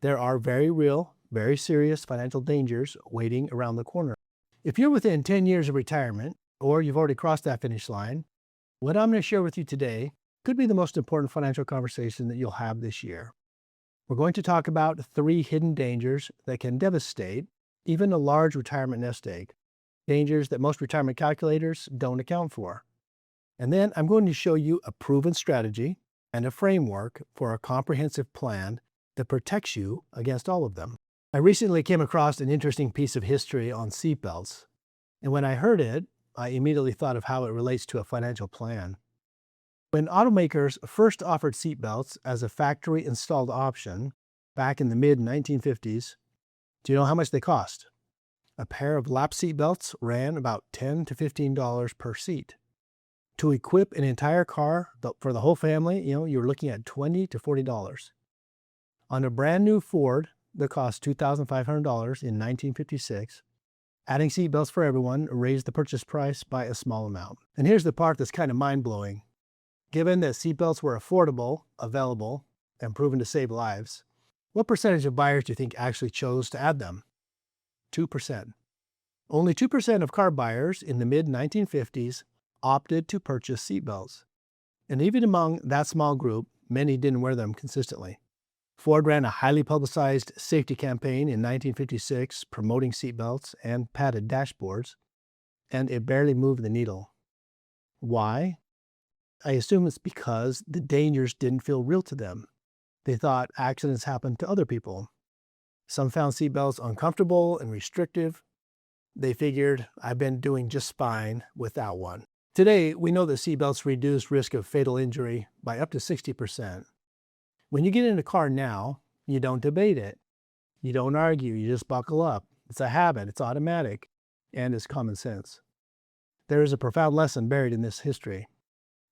There are very real, very serious financial dangers waiting around the corner. If you're within 10 years of retirement, or you've already crossed that finish line, what I'm going to share with you today could be the most important financial conversation that you'll have this year. We're going to talk about 3 hidden dangers that can devastate even a large retirement nest egg, dangers that most retirement calculators don't account for. And then I'm going to show you a proven strategy and a framework for a comprehensive plan that protects you against all of them. I recently came across an interesting piece of history on seatbelts, and when I heard it, I immediately thought of how it relates to a financial plan. When automakers first offered seatbelts as a factory-installed option back in the mid-1950s, do you know how much they cost? A pair of lap seatbelts ran about $10 to $15 per seat. To equip an entire car for the whole family, you're looking at $20 to $40. On a brand new Ford that cost $2,500 in 1956, adding seatbelts for everyone raised the purchase price by a small amount. And here's the part that's kind of mind-blowing. Given that seatbelts were affordable, available, and proven to save lives, what percentage of buyers do you think actually chose to add them? 2%. Only 2% of car buyers in the mid-1950s opted to purchase seatbelts. And even among that small group, many didn't wear them consistently. Ford ran a highly publicized safety campaign in 1956 promoting seatbelts and padded dashboards, and it barely moved the needle. Why? I assume it's because the dangers didn't feel real to them. They thought accidents happened to other people. Some found seatbelts uncomfortable and restrictive. They figured, I've been doing just fine without one. Today, we know that seatbelts reduce risk of fatal injury by up to 60%. When you get in a car now, you don't debate it. You don't argue, you just buckle up. It's a habit, it's automatic, and it's common sense. There is a profound lesson buried in this history.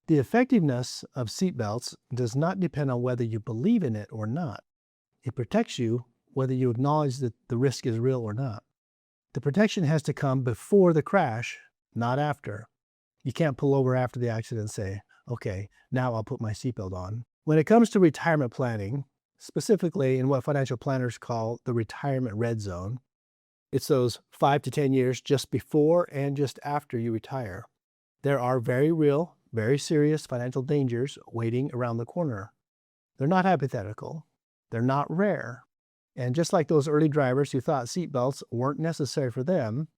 The effectiveness of seatbelts does not depend on whether you believe in it or not. It protects you whether you acknowledge that the risk is real or not. The protection has to come before the crash, not after. You can't pull over after the accident and say, okay, now I'll put my seatbelt on. When it comes to retirement planning, specifically in what financial planners call the retirement red zone, it's those 5 to 10 years just before and just after you retire. There are very real, very serious financial dangers waiting around the corner. They're not hypothetical. They're not rare. And just like those early drivers who thought seatbelts weren't necessary for them,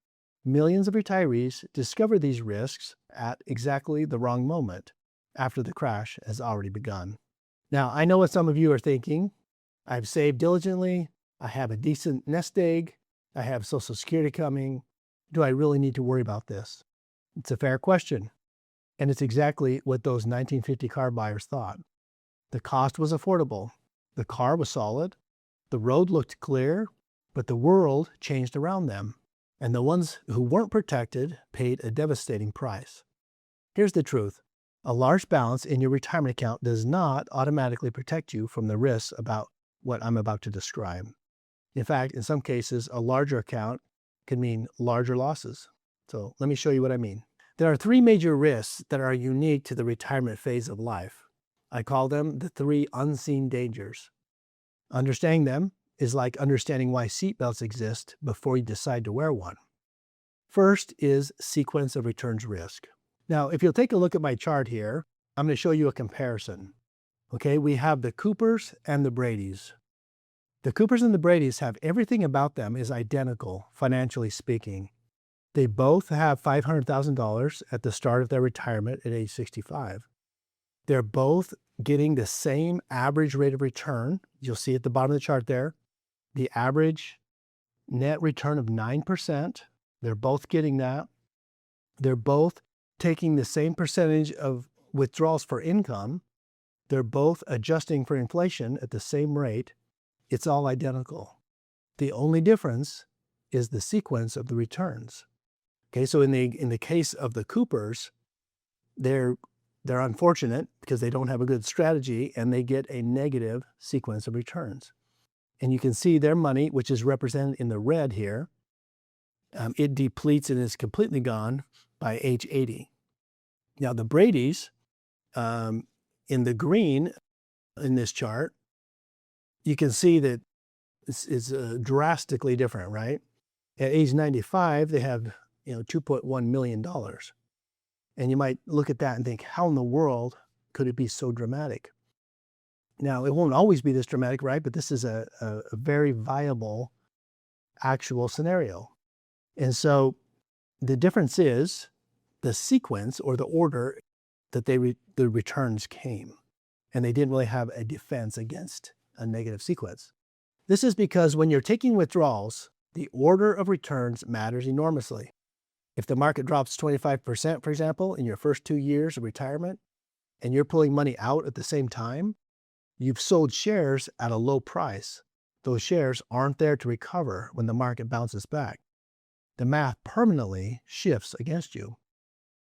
millions of retirees discover these risks at exactly the wrong moment, after the crash has already begun. Now, I know what some of you are thinking. I've saved diligently. I have a decent nest egg. I have Social Security coming. Do I really need to worry about this? It's a fair question. And it's exactly what those 1950 car buyers thought. The cost was affordable. The car was solid. The road looked clear, but the world changed around them. And the ones who weren't protected paid a devastating price. Here's the truth. A large balance in your retirement account does not automatically protect you from the risks about what I'm about to describe. In fact, in some cases, a larger account can mean larger losses. So let me show you what I mean. There are 3 major risks that are unique to the retirement phase of life. I call them the 3 unseen dangers. Understanding them is like understanding why seatbelts exist before you decide to wear one. First is sequence of returns risk. Now, if you'll take a look at my chart here, I'm going to show you a comparison. Okay, we have the Coopers and the Bradys. The Coopers and the Bradys have everything about them is identical, financially speaking. They both have $500,000 at the start of their retirement at age 65. They're both getting the same average rate of return. You'll see at the bottom of the chart there, the average net return of 9%. They're both getting that. They're both taking the same percentage of withdrawals for income. They're both adjusting for inflation at the same rate. It's all identical. The only difference is the sequence of the returns. Okay, so in the case of the Coopers, they're unfortunate because they don't have a good strategy and they get a negative sequence of returns. And you can see their money, which is represented in the red here, it depletes and is completely gone by age 80. Now the Bradys, in the green in this chart, you can see that is drastically different, right? At age 95, they have $2.1 million. And you might look at that and think, how in the world could it be so dramatic? Now, it won't always be this dramatic, right? But this is a very viable actual scenario. And so the difference is the sequence or the order that the returns came. And they didn't really have a defense against a negative sequence. This is because when you're taking withdrawals, the order of returns matters enormously. If the market drops 25%, for example, in your first 2 years of retirement, and you're pulling money out at the same time, you've sold shares at a low price. Those shares aren't there to recover when the market bounces back. The math permanently shifts against you.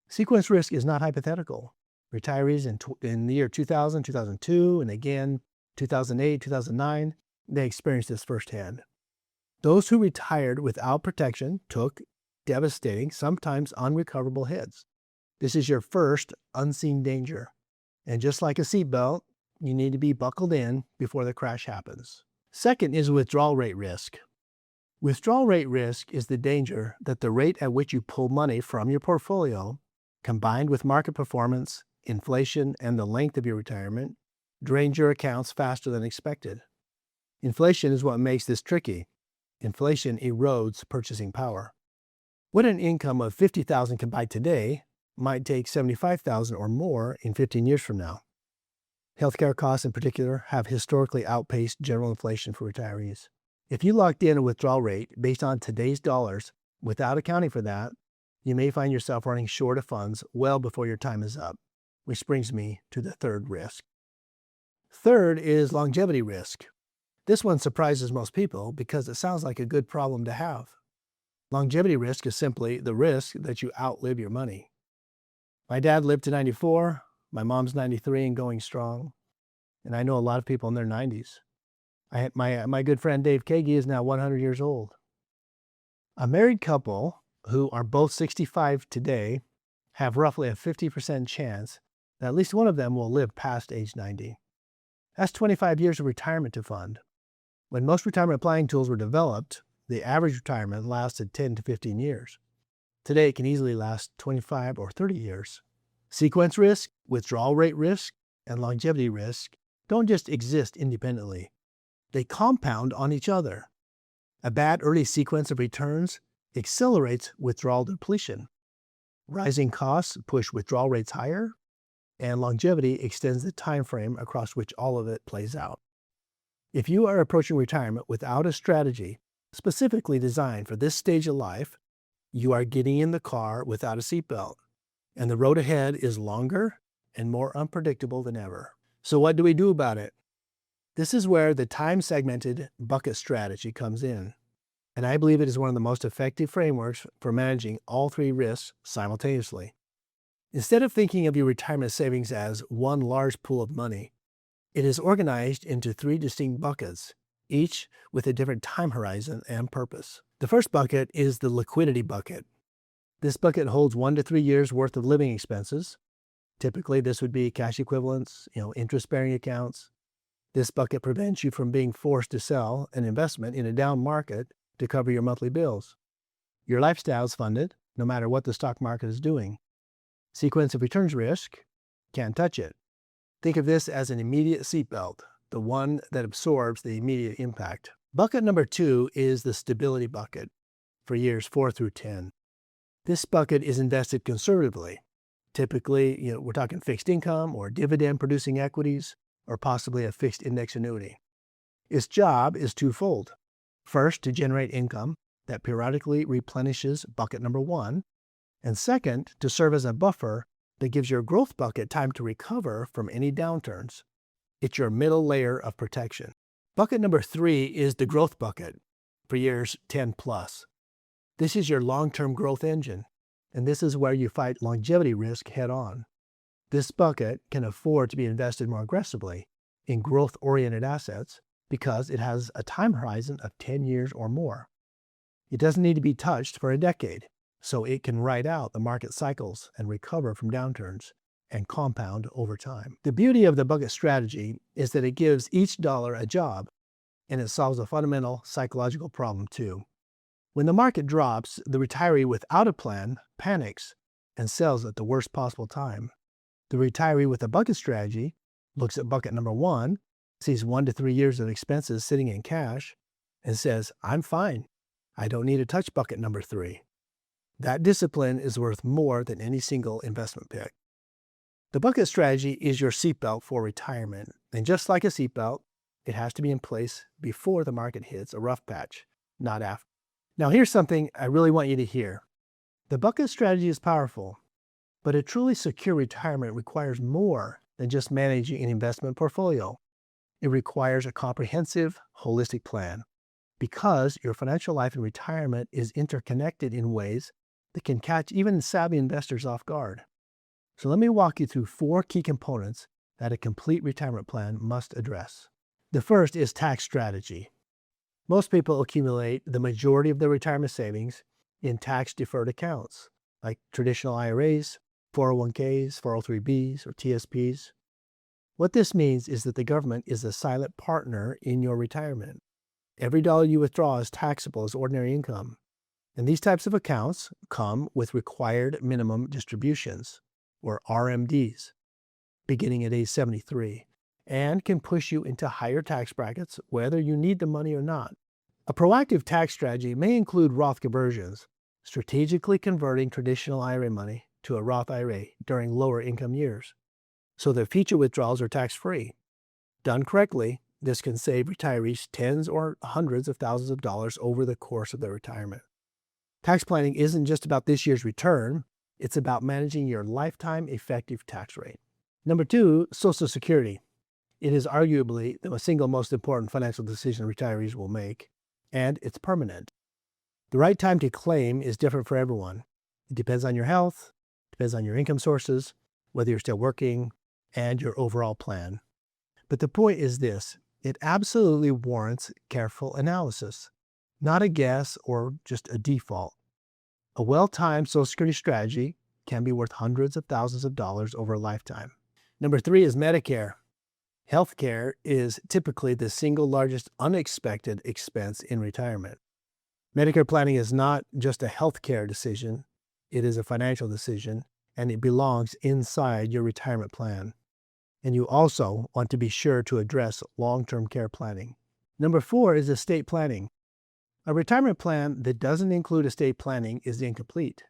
Sequence risk is not hypothetical. Retirees in the year 2000, 2002, and again 2008, 2009, they experienced this firsthand. Those who retired without protection took devastating, sometimes unrecoverable hits. This is your first unseen danger. And just like a seatbelt, you need to be buckled in before the crash happens. Second is withdrawal rate risk. Withdrawal rate risk is the danger that the rate at which you pull money from your portfolio, combined with market performance, inflation, and the length of your retirement, drains your accounts faster than expected. Inflation is what makes this tricky. Inflation erodes purchasing power. What an income of $50,000 can buy today might take $75,000 or more in 15 years from now. Healthcare costs in particular have historically outpaced general inflation for retirees. If you locked in a withdrawal rate based on today's dollars without accounting for that, you may find yourself running short of funds well before your time is up, which brings me to the third risk. Third is longevity risk. This one surprises most people because it sounds like a good problem to have. Longevity risk is simply the risk that you outlive your money. My dad lived to 94, my mom's 93 and going strong, and I know a lot of people in their 90s. My good friend Dave Kagi is now 100 years old. A married couple who are both 65 today have roughly a 50% chance that at least one of them will live past age 90. That's 25 years of retirement to fund. When most retirement planning tools were developed, the average retirement lasted 10 to 15 years. Today, it can easily last 25 or 30 years. Sequence risk, withdrawal rate risk, and longevity risk don't just exist independently. They compound on each other. A bad early sequence of returns accelerates withdrawal depletion. Rising costs push withdrawal rates higher, and longevity extends the time frame across which all of it plays out. If you are approaching retirement without a strategy specifically designed for this stage of life, you are getting in the car without a seatbelt, and the road ahead is longer and more unpredictable than ever. So what do we do about it? This is where the time-segmented bucket strategy comes in, and I believe it is one of the most effective frameworks for managing all three risks simultaneously. Instead of thinking of your retirement savings as one large pool of money, it is organized into three distinct buckets, each with a different time horizon and purpose. The first bucket is the liquidity bucket. This bucket holds 1 to 3 years worth of living expenses. Typically, this would be cash equivalents, interest-bearing accounts. This bucket prevents you from being forced to sell an investment in a down market to cover your monthly bills. Your lifestyle is funded, no matter what the stock market is doing. Sequence of returns risk, can't touch it. Think of this as an immediate seatbelt, the one that absorbs the immediate impact. Bucket number 2 is the stability bucket for years 4 through 10. This bucket is invested conservatively. Typically, we're talking fixed income or dividend-producing equities, or possibly a fixed index annuity. Its job is twofold. First, to generate income that periodically replenishes bucket number 1, and second, to serve as a buffer that gives your growth bucket time to recover from any downturns. It's your middle layer of protection. Bucket number 3 is the growth bucket for years 10 plus. This is your long-term growth engine, and this is where you fight longevity risk head-on. This bucket can afford to be invested more aggressively in growth-oriented assets because it has a time horizon of 10 years or more. It doesn't need to be touched for a decade, so it can ride out the market cycles and recover from downturns and compound over time. The beauty of the bucket strategy is that it gives each dollar a job. and it solves a fundamental psychological problem too. When the market drops, the retiree without a plan panics and sells at the worst possible time. The retiree with a bucket strategy looks at bucket number one, sees 1 to 3 years of expenses sitting in cash, and says, I'm fine. I don't need to touch bucket number 3. That discipline is worth more than any single investment pick. The bucket strategy is your seatbelt for retirement. And just like a seatbelt, it has to be in place before the market hits a rough patch, not after. Now, here's something I really want you to hear. The bucket strategy is powerful, but a truly secure retirement requires more than just managing an investment portfolio. It requires a comprehensive, holistic plan because your financial life and retirement is interconnected in ways that can catch even savvy investors off guard. So let me walk you through 4 key components that a complete retirement plan must address. The first is tax strategy. Most people accumulate the majority of their retirement savings in tax-deferred accounts, like traditional IRAs, 401ks, 403bs, or TSPs. What this means is that the government is a silent partner in your retirement. Every dollar you withdraw is taxable as ordinary income. And these types of accounts come with required minimum distributions, or RMDs, beginning at age 73, and can push you into higher tax brackets whether you need the money or not. A proactive tax strategy may include Roth conversions, strategically converting traditional IRA money to a Roth IRA during lower income years, so that future withdrawals are tax-free. Done correctly, this can save retirees tens or hundreds of thousands of dollars over the course of their retirement. Tax planning isn't just about this year's return, it's about managing your lifetime effective tax rate. Number 2, Social Security. It is arguably the single most important financial decision retirees will make, and it's permanent. The right time to claim is different for everyone. It depends on your health, depends on your income sources, whether you're still working, and your overall plan. But the point is this, it absolutely warrants careful analysis, not a guess or just a default. A well-timed Social Security strategy can be worth hundreds of thousands of dollars over a lifetime. Number 3 is Medicare. Healthcare is typically the single largest unexpected expense in retirement. Medicare planning is not just a healthcare decision, it is a financial decision, and it belongs inside your retirement plan. And you also want to be sure to address long-term care planning. Number 4 is estate planning. A retirement plan that doesn't include estate planning is incomplete.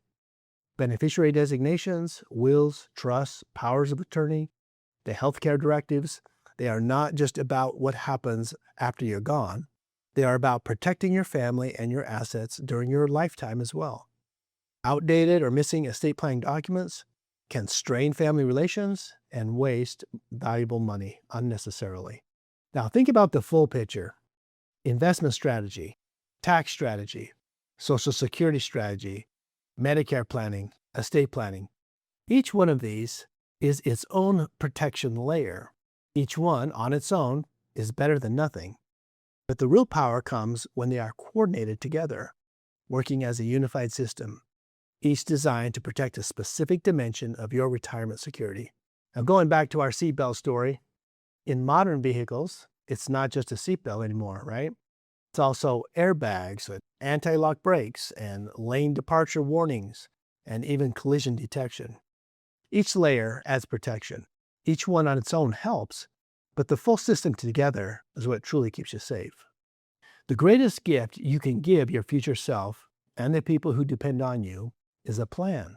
Beneficiary designations, wills, trusts, powers of attorney, the healthcare directives, they are not just about what happens after you're gone. They are about protecting your family and your assets during your lifetime as well. Outdated or missing estate planning documents can strain family relations and waste valuable money unnecessarily. Now think about the full picture. Investment strategy, tax strategy, Social Security strategy, Medicare planning, estate planning. Each one of these is its own protection layer. Each one on its own is better than nothing. But the real power comes when they are coordinated together, working as a unified system, each designed to protect a specific dimension of your retirement security. Now going back to our seatbelt story, in modern vehicles, it's not just a seatbelt anymore, right? It's also airbags, anti-lock brakes, and lane departure warnings, and even collision detection. Each layer adds protection. Each one on its own helps, but the full system together is what truly keeps you safe. The greatest gift you can give your future self and the people who depend on you is a plan.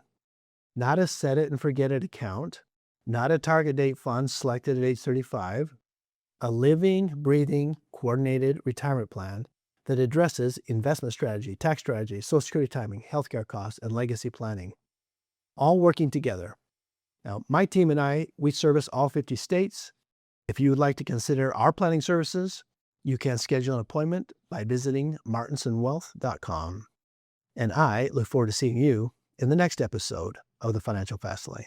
Not a set it and forget it account, not a target date fund selected at age 35, a living, breathing, coordinated retirement plan that addresses investment strategy, tax strategy, Social Security timing, healthcare costs, and legacy planning, all working together. Now, my team and I, we service all 50 states. If you would like to consider our planning services, you can schedule an appointment by visiting martinsonwealth.com. And I look forward to seeing you in the next episode of the Financial Fast Lane.